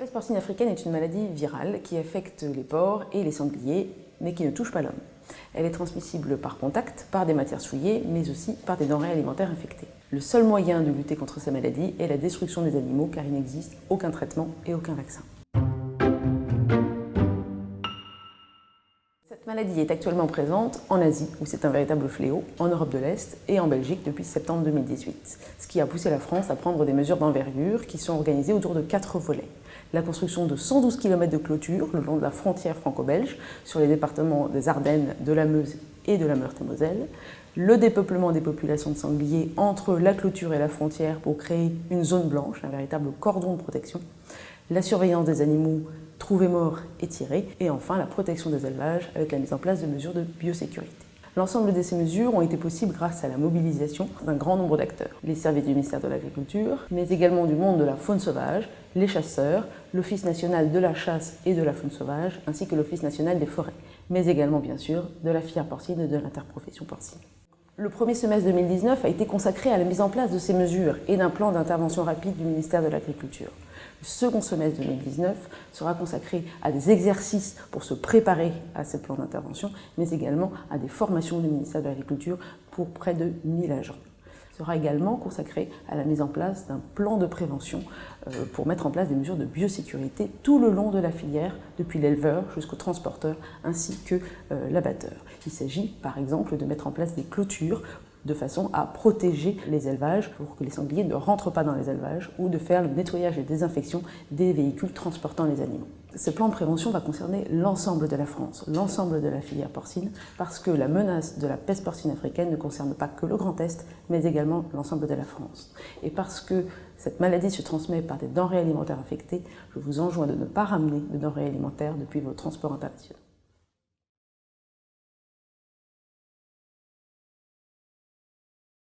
La peste porcine africaine est une maladie virale qui affecte les porcs et les sangliers, mais qui ne touche pas l'homme. Elle est transmissible par contact, par des matières souillées, mais aussi par des denrées alimentaires infectées. Le seul moyen de lutter contre cette maladie est la destruction des animaux, car il n'existe aucun traitement et aucun vaccin. Cette maladie est actuellement présente en Asie, où c'est un véritable fléau, en Europe de l'Est et en Belgique depuis septembre 2018, ce qui a poussé la France à prendre des mesures d'envergure qui sont organisées autour de 4 volets. La construction de 112 km de clôture le long de la frontière franco-belge sur les départements des Ardennes, de la Meuse et de la Meurthe-et-Moselle, le dépeuplement des populations de sangliers entre la clôture et la frontière pour créer une zone blanche, un véritable cordon de protection, la surveillance des animaux trouvés morts et tirés, et enfin la protection des élevages avec la mise en place de mesures de biosécurité. L'ensemble de ces mesures ont été possibles grâce à la mobilisation d'un grand nombre d'acteurs. Les services du ministère de l'Agriculture, mais également du monde de la faune sauvage, les chasseurs, l'Office national de la chasse et de la faune sauvage, ainsi que l'Office national des forêts, mais également bien sûr de la filière porcine et de l'interprofession porcine. Le premier semestre 2019 a été consacré à la mise en place de ces mesures et d'un plan d'intervention rapide du ministère de l'Agriculture. Le second semestre 2019 sera consacré à des exercices pour se préparer à ces plans d'intervention, mais également à des formations du ministère de l'Agriculture pour près de 1000 agents. Il sera également consacré à la mise en place d'un plan de prévention pour mettre en place des mesures de biosécurité tout le long de la filière, depuis l'éleveur jusqu'au transporteur ainsi que l'abatteur. Il s'agit par exemple de mettre en place des clôtures de façon à protéger les élevages pour que les sangliers ne rentrent pas dans les élevages ou de faire le nettoyage et désinfection des véhicules transportant les animaux. Ce plan de prévention va concerner l'ensemble de la France, l'ensemble de la filière porcine, parce que la menace de la peste porcine africaine ne concerne pas que le Grand Est, mais également l'ensemble de la France. Et parce que cette maladie se transmet par des denrées alimentaires infectées, je vous enjoins de ne pas ramener de denrées alimentaires depuis vos transports internationaux.